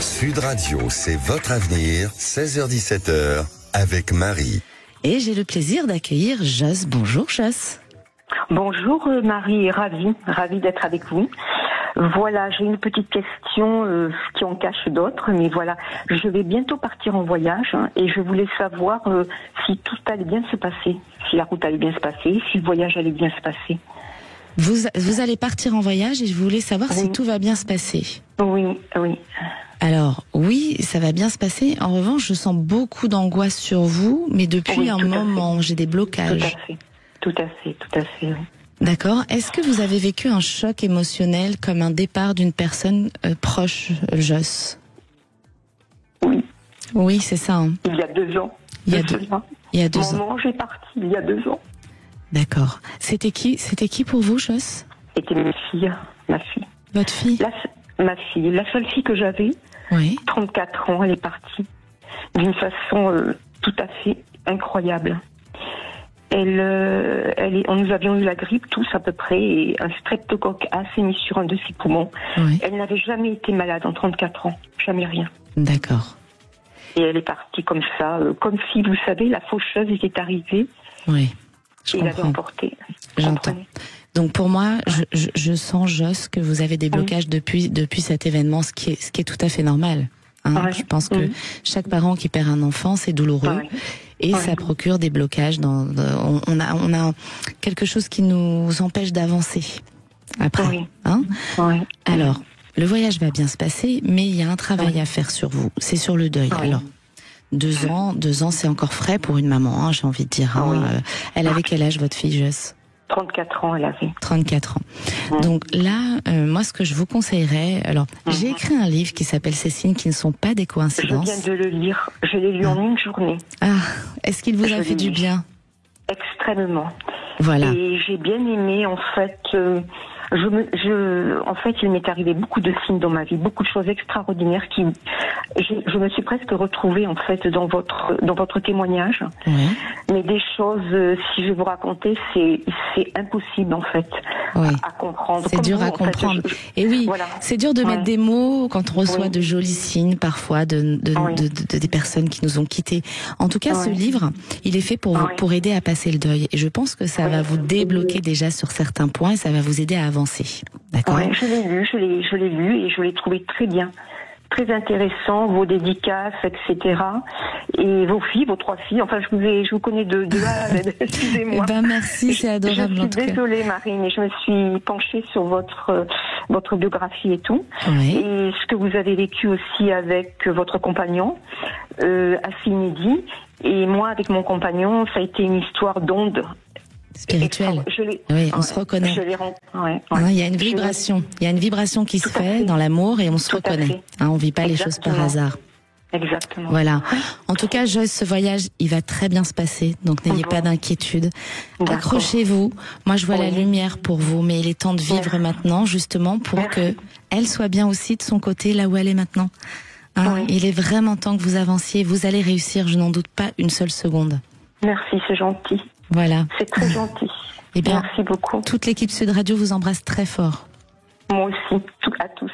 Sud Radio, c'est votre avenir, 16h-17h, avec Marie. Et j'ai le plaisir d'accueillir Joss. Bonjour Joss. Bonjour Marie, ravie d'être avec vous. Voilà, j'ai une petite question qui en cache d'autres, mais voilà, je vais bientôt partir en voyage et je voulais savoir si tout allait bien se passer, si la route allait bien se passer, si le voyage allait bien se passer. Vous allez partir en voyage et je voulais savoir si tout va bien se passer. Oui. Alors, oui, ça va bien se passer. En revanche, je sens beaucoup d'angoisse sur vous, mais depuis un moment, j'ai des blocages. Tout à fait. Oui. D'accord. Est-ce que vous avez vécu un choc émotionnel comme un départ d'une personne proche, Joss? Oui. Oui, c'est ça. Hein. Il y a 2 ans. Il y a 2 ans. Mon ange est parti il y a 2 ans. D'accord. C'était qui pour vous, Joss? C'était ma fille. Votre fille? Ma fille. La seule fille que j'avais. Oui. 34 ans, elle est partie. D'une façon tout à fait incroyable. Nous avions eu la grippe tous à peu près et un streptocoque a sémi sur un de ses poumons. Oui. Elle n'avait jamais été malade en 34 ans, jamais rien. D'accord. Et elle est partie comme ça, comme si, vous savez, la faucheuse était arrivée. Oui, je et comprends. l'avait emportée. J'entends. Donc pour moi, je sens, Joss, que vous avez des blocages depuis cet événement, ce qui est tout à fait normal. Hein. Ouais. Je pense que chaque parent qui perd un enfant, c'est douloureux. Ouais. Et ça procure des blocages. On a quelque chose qui nous empêche d'avancer après. Oui. Hein. Oui. Alors, le voyage va bien se passer, mais il y a un travail à faire sur vous. C'est sur le deuil. Oui. Alors, 2 ans, c'est encore frais pour une maman, hein, j'ai envie de dire. Hein. Oui. Elle avait quel âge, votre fille, Joss? 34 ans, elle avait. 34 ans. Donc là, moi, ce que je vous conseillerais... Alors, j'ai écrit un livre qui s'appelle « Ces signes qui ne sont pas des coïncidences ». Je viens de le lire. Je l'ai lu en une journée. Ah, est-ce qu'il vous a fait du bien? Extrêmement. Voilà. Et j'ai bien aimé, en fait... en fait, il m'est arrivé beaucoup de signes dans ma vie, beaucoup de choses extraordinaires je me suis presque retrouvée, en fait, dans votre témoignage. Oui. Mais des choses, si je vais vous raconter, c'est impossible, en fait, à comprendre. C'est dur à comprendre. Et oui, voilà. C'est dur de mettre des mots quand on reçoit de jolis signes, parfois, de des personnes qui nous ont quittés. En tout cas, ce livre, il est fait pour aider à passer le deuil. Et je pense que ça va vous débloquer déjà sur certains points et ça va vous aider à avancer. D'accord? Oui, je l'ai lu et je l'ai trouvé très bien. Très intéressant, vos dédicaces, etc. Et vos 3 filles, enfin je vous connais de A à Z, excusez-moi. Merci, c'est adorable. Je suis désolée Marie, mais je me suis penchée sur votre biographie et tout. Oui. Et ce que vous avez vécu aussi avec votre compagnon, assez inédit. Et moi avec mon compagnon, ça a été une histoire d'onde. Spirituel. Oui, on se reconnaît. Il y a une vibration. Il y a une vibration qui se fait dans l'amour et on se reconnaît. On vit pas les choses par hasard. Exactement. Voilà. En tout cas, Joss, ce voyage, il va très bien se passer. Donc n'ayez pas d'inquiétude. Accrochez-vous. Moi, je vois la lumière pour vous, mais il est temps de vivre maintenant, justement, pour que elle soit bien aussi de son côté, là où elle est maintenant. Il est vraiment temps que vous avanciez. Vous allez réussir, je n'en doute pas une seule seconde. Merci, c'est gentil. Voilà. C'est très gentil. Eh bien, merci beaucoup. Toute l'équipe Sud Radio vous embrasse très fort. Moi aussi, à tous.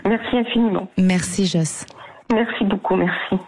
Merci infiniment. Merci, Joss. Merci beaucoup, merci.